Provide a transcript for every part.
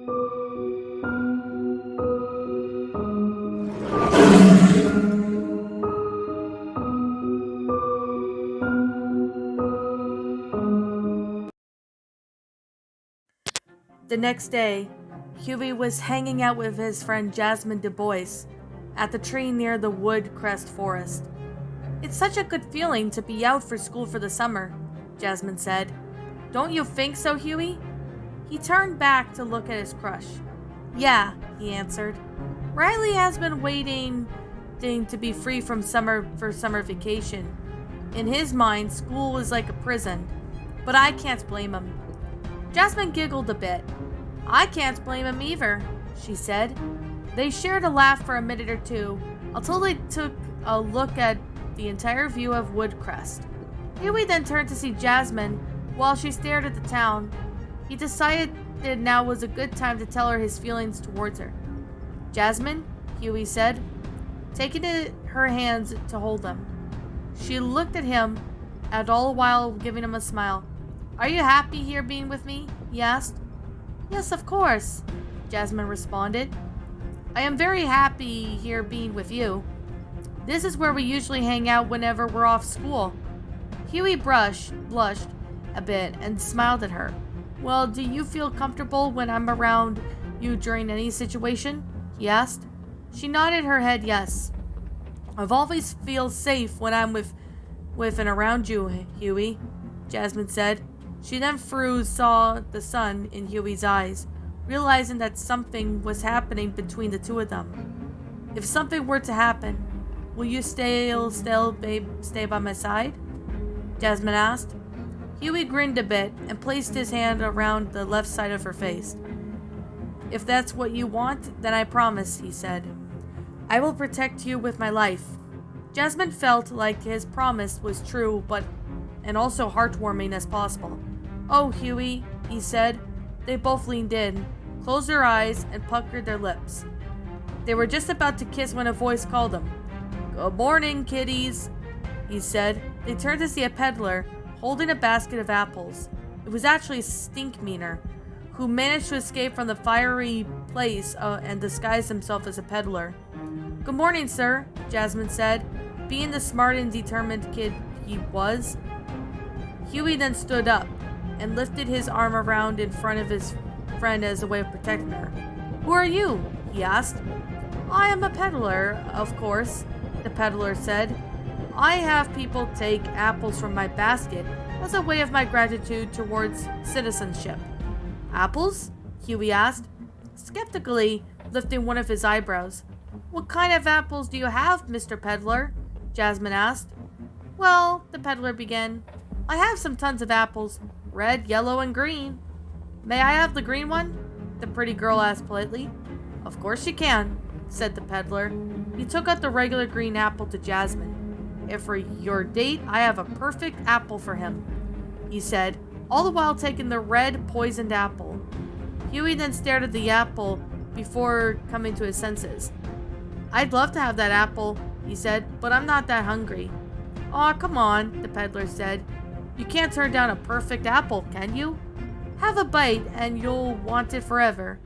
The next day, Huey was hanging out with his friend Jasmine Du Bois at the tree near the Woodcrest Forest. "It's such a good feeling to be out for school for the summer," Jasmine said. "Don't you think so, Huey?" He turned back to look at his crush. "Yeah," he answered. "Riley has been waiting to be free from summer vacation. In his mind, school was like a prison, but I can't blame him." Jasmine giggled a bit. "I can't blame him either," she said. They shared a laugh for a minute or two, until they took a look at the entire view of Woodcrest. Huey then turned to see Jasmine while she stared at the town. He decided that now was a good time to tell her his feelings towards her. "Jasmine," Huey said, taking her hands to hold them. She looked at him, and all the while giving him a smile. "Are you happy here being with me?" he asked. "Yes, of course," Jasmine responded. "I am very happy here being with you. This is where we usually hang out whenever we're off school." Huey blushed a bit and smiled at her. "Well, do you feel comfortable when I'm around you during any situation?" he asked. She nodded her head yes. "I've always feel safe when I'm with and around you, Huey," Jasmine said. She then saw the sun in Huey's eyes, realizing that something was happening between the two of them. "If something were to happen, will you stay by my side?" Jasmine asked. Huey grinned a bit and placed his hand around the left side of her face. "If that's what you want, then I promise," he said. "I will protect you with my life." Jasmine felt like his promise was true, and also heartwarming as possible. "Oh, Huey," he said. They both leaned in, closed their eyes, and puckered their lips. They were just about to kiss when a voice called them. "Good morning, kiddies," he said. They turned to see a peddler holding a basket of apples. It was actually Stinkmeaner, who managed to escape from the fiery place and disguise himself as a peddler. "Good morning, sir," Jasmine said, being the smart and determined kid he was. Huey then stood up and lifted his arm around in front of his friend as a way of protecting her. "Who are you?" he asked. "I am a peddler, of course," the peddler said. "I have people take apples from my basket as a way of my gratitude towards citizenship." "Apples?" Huey asked, skeptically lifting one of his eyebrows. "What kind of apples do you have, Mr. Peddler?" Jasmine asked. "Well," the peddler began, "I have some tons of apples, red, yellow, and green." "May I have the green one?" the pretty girl asked politely. "Of course you can," said the peddler. He took out the regular green apple to Jasmine. "If for your date, I have a perfect apple for him," he said, all the while taking the red, poisoned apple. Huey then stared at the apple before coming to his senses. "I'd love to have that apple," he said, "but I'm not that hungry." "Aw, come on," the peddler said. "You can't turn down a perfect apple, can you? Have a bite and you'll want it forever."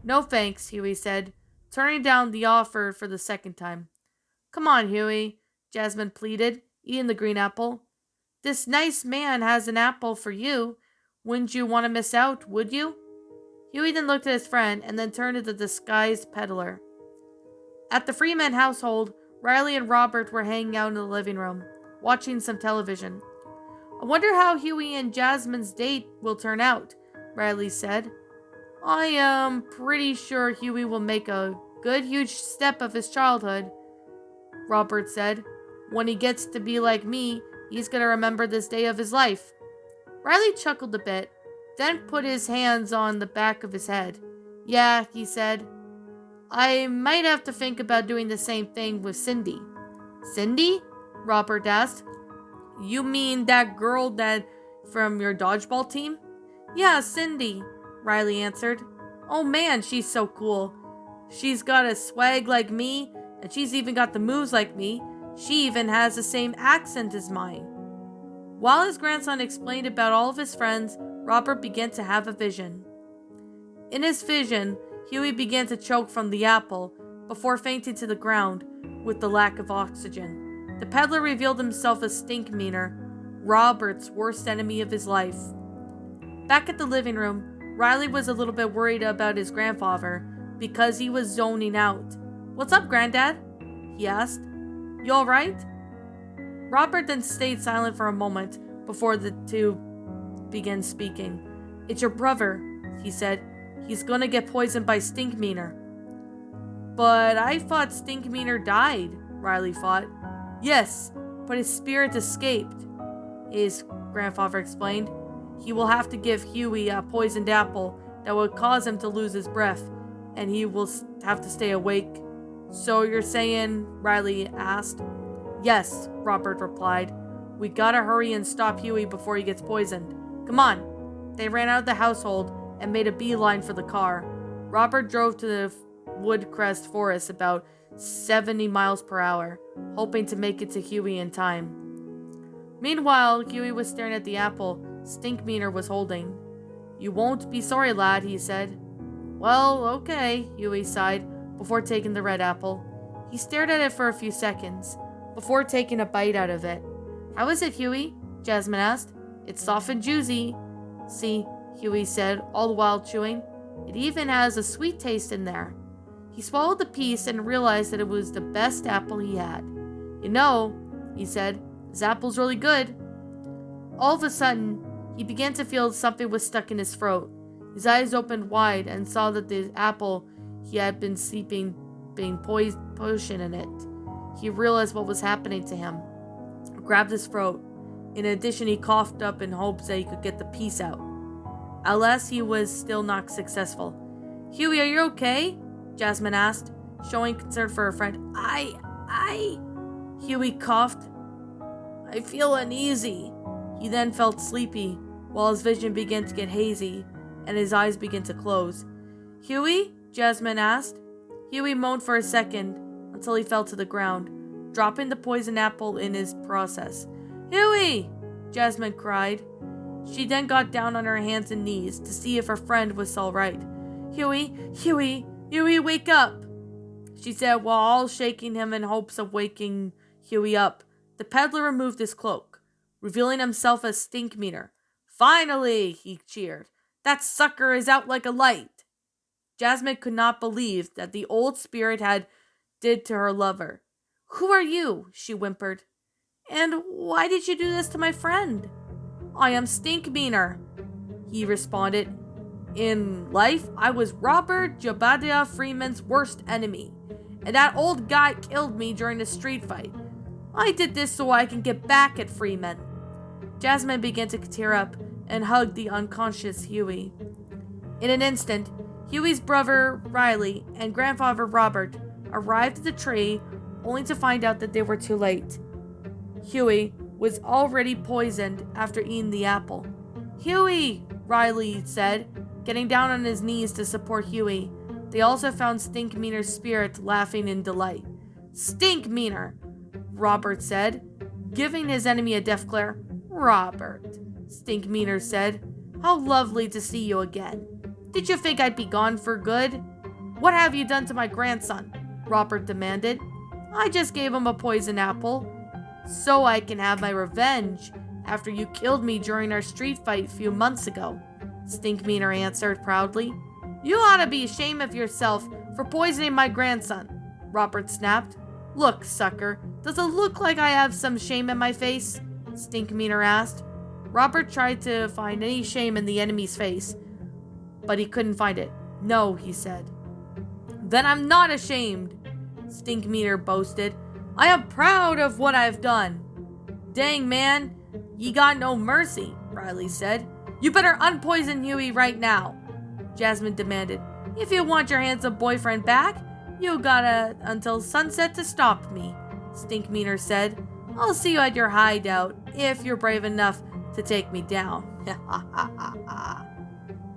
"No thanks," Huey said, turning down the offer for the second time. "Come on, Huey," Jasmine pleaded, eating the green apple. "This nice man has an apple for you. Wouldn't you want to miss out, would you?" Huey then looked at his friend and then turned to the disguised peddler. At the Freeman household, Riley and Robert were hanging out in the living room, watching some television. "I wonder how Huey and Jasmine's date will turn out," Riley said. "I am pretty sure Huey will make a good huge step of his childhood," Robert said. "When he gets to be like me, he's going to remember this day of his life." Riley chuckled a bit, then put his hands on the back of his head. "Yeah," he said. "I might have to think about doing the same thing with Cindy." "Cindy?" Robert asked. "You mean that girl from your dodgeball team?" "Yeah, Cindy," Riley answered. "Oh man, she's so cool. She's got a swag like me, and she's even got the moves like me. She even has the same accent as mine." While his grandson explained about all of his friends, Robert began to have a vision. In his vision, Huey began to choke from the apple before fainting to the ground with the lack of oxygen. The peddler revealed himself as Stinkmeaner, Robert's worst enemy of his life. Back at the living room, Riley was a little bit worried about his grandfather because he was zoning out. "What's up, Granddad?" he asked. "You alright?" Robert then stayed silent for a moment before the two began speaking. "It's your brother," he said. "He's gonna get poisoned by Stinkmeaner." "But I thought Stinkmeaner died," Riley thought. "Yes, but his spirit escaped," his grandfather explained. "He will have to give Huey a poisoned apple that will cause him to lose his breath, and he will have to stay awake." "So you're saying," Riley asked. "Yes," Robert replied. "We gotta hurry and stop Huey before he gets poisoned. Come on." They ran out of the household and made a beeline for the car. Robert drove to the Woodcrest Forest about 70 miles per hour, hoping to make it to Huey in time. Meanwhile, Huey was staring at the apple Stinkmeaner was holding. "You won't be sorry, lad," he said. "Well, okay," Huey sighed before taking the red apple. He stared at it for a few seconds before taking a bite out of it. "How is it, Huey?" Jasmine asked. "It's soft and juicy." "See," Huey said, all the while chewing. "It even has a sweet taste in there." He swallowed the piece and realized that it was the best apple he had. "You know," he said, "this apple's really good." All of a sudden, he began to feel something was stuck in his throat. His eyes opened wide and saw that the apple he had been sleeping being poison in it. He realized what was happening to him. He grabbed his throat. In addition, he coughed up in hopes that he could get the piece out. Alas, he was still not successful. "Huey, are you okay?" Jasmine asked, showing concern for her friend. Huey coughed. "I feel uneasy." He then felt sleepy, while his vision began to get hazy, and his eyes began to close. "Huey?" Jasmine asked. Huey moaned for a second, until he fell to the ground, dropping the poison apple in his process. "Huey!" Jasmine cried. She then got down on her hands and knees to see if her friend was all right. "Huey, wake up!" she said while all shaking him in hopes of waking Huey up. The peddler removed his cloak, revealing himself as Stinkmeaner. "Finally!" he cheered. "That sucker is out like a light." Jasmine could not believe that the old spirit had did to her lover. "Who are you?" she whimpered. "And why did you do this to my friend?" "I am Stinkmeaner," he responded. "In life, I was Robert Jebediah Freeman's worst enemy, and that old guy killed me during a street fight. I did this so I can get back at Freeman." Jasmine began to tear up and hugged the unconscious Huey. In an instant, Huey's brother Riley and grandfather Robert arrived at the tree, only to find out that they were too late. Huey was already poisoned after eating the apple. "Huey!" Riley said, getting down on his knees to support Huey. They also found Stinkmeaner's spirit laughing in delight. "Stinkmeaner!" Robert said, giving his enemy a death glare. "Robert," Stinkmeaner said, "how lovely to see you again. Did you think I'd be gone for good?" "What have you done to my grandson?" Robert demanded. "I just gave him a poison apple, so I can have my revenge after you killed me during our street fight a few months ago," Stinkmeaner answered proudly. "You ought to be ashamed of yourself for poisoning my grandson," Robert snapped. "Look, sucker, does it look like I have some shame in my face?" Stinkmeaner asked. Robert tried to find any shame in the enemy's face, but he couldn't find it. "No," he said. "Then I'm not ashamed," Stinkmeaner boasted. "I am proud of what I've done." "Dang, man, ye got no mercy," Riley said. "You better unpoison Huey right now," Jasmine demanded. "If you want your handsome boyfriend back, you gotta until sunset to stop me," Stinkmeaner said. "I'll see you at your hideout if you're brave enough to take me down."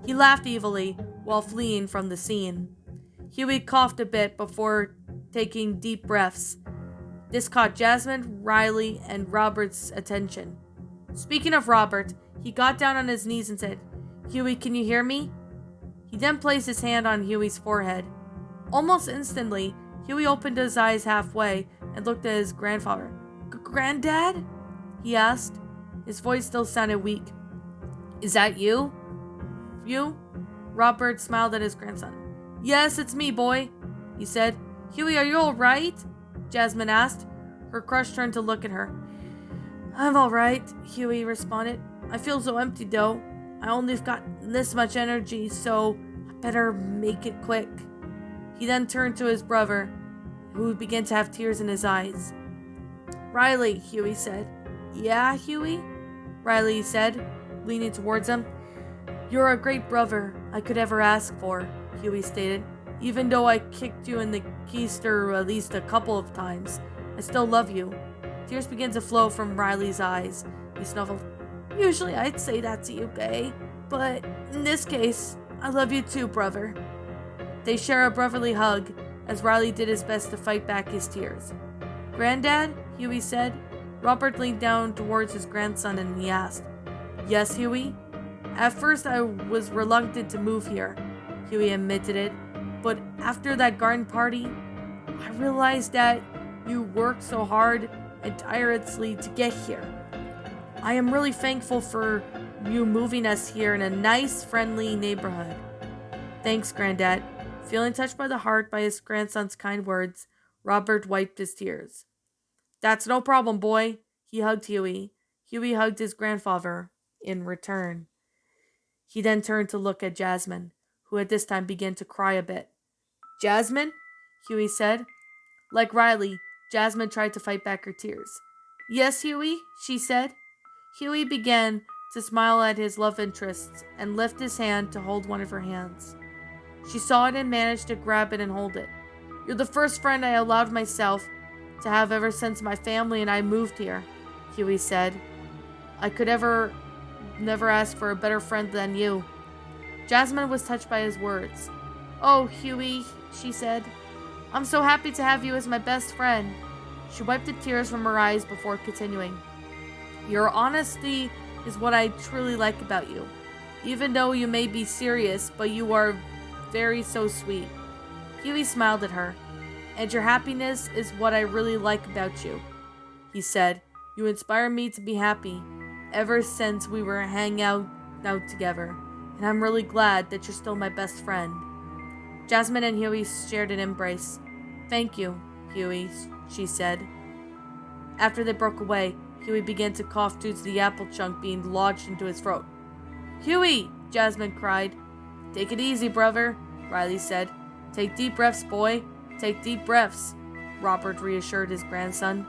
He laughed evilly while fleeing from the scene. Huey coughed a bit before taking deep breaths. This caught Jasmine, Riley, and Robert's attention. Speaking of Robert, he got down on his knees and said, "Huey, can you hear me?" He then placed his hand on Huey's forehead. Almost instantly, Huey opened his eyes halfway and looked at his grandfather. "Granddad?" he asked. His voice still sounded weak. "Is that you?" "You?" Robert smiled at his grandson. "Yes, it's me, boy," he said. "Huey, are you alright?" Jasmine asked. Her crush turned to look at her. "I'm alright," Huey responded. "I feel so empty though. I only got this much energy, so I better make it quick." He then turned to his brother, who began to have tears in his eyes. "Riley," Huey said. "Yeah, Huey?" Riley said, leaning towards him. "You're a great brother I could ever ask for," Huey stated. "Even though I kicked you in the keister at least a couple of times, I still love you." Tears began to flow from Riley's eyes. He snuffled. "Usually I'd say that to you, Gay, but in this case, I love you too, brother." They share a brotherly hug as Riley did his best to fight back his tears. "Granddad?" Huey said. Robert leaned down towards his grandson and he asked, "Yes, Huey?" "At first I was reluctant to move here," Huey admitted it, "but after that garden party, I realized that you worked so hard and tirelessly to get here. I am really thankful for you moving us here in a nice, friendly neighborhood." "Thanks, Granddad." Feeling touched by the heart by his grandson's kind words, Robert wiped his tears. "That's no problem, boy." He hugged Huey. Huey hugged his grandfather in return. He then turned to look at Jasmine, who at this time began to cry a bit. "Jasmine?" Huey said. Like Riley, Jasmine tried to fight back her tears. "Yes, Huey?" she said. Huey began to smile at his love interests and lift his hand to hold one of her hands. She saw it and managed to grab it and hold it. "You're the first friend I allowed myself to have ever since my family and I moved here," Huey said. "I could never ask for a better friend than you." Jasmine was touched by his words. "Oh, Huey," she said. "I'm so happy to have you as my best friend." She wiped the tears from her eyes before continuing. "Your honesty is what I truly like about you. Even though you may be serious, but you are very so sweet." Huey smiled at her. "And your happiness is what I really like about you," he said. "You inspire me to be happy ever since we were hanging out together, and I'm really glad that you're still my best friend." Jasmine and Huey shared an embrace. "Thank you, Huey," she said. After they broke away, Huey began to cough due to the apple chunk being lodged into his throat. "Huey!" Jasmine cried. "Take it easy, brother," Riley said. "Take deep breaths, boy. Take deep breaths," Robert reassured his grandson.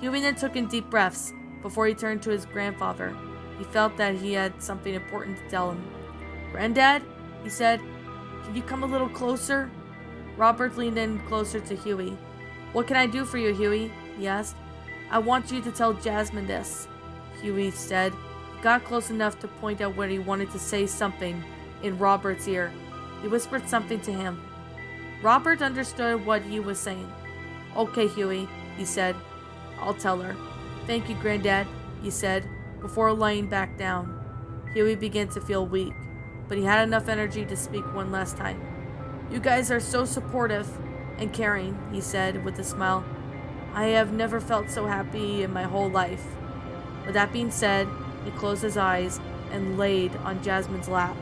Huey then took in deep breaths before he turned to his grandfather. He felt that he had something important to tell him. "Granddad," he said, "can you come a little closer?" Robert leaned in closer to Huey. "What can I do for you, Huey?" he asked. "I want you to tell Jasmine this," Huey said. He got close enough to point out when he wanted to say something in Robert's ear. He whispered something to him. Robert understood what he was saying. "Okay, Huey," he said. "I'll tell her." "Thank you, Granddad," he said, before laying back down. Huey began to feel weak, but he had enough energy to speak one last time. "You guys are so supportive and caring," he said with a smile. "I have never felt so happy in my whole life." With that being said, he closed his eyes and laid on Jasmine's lap.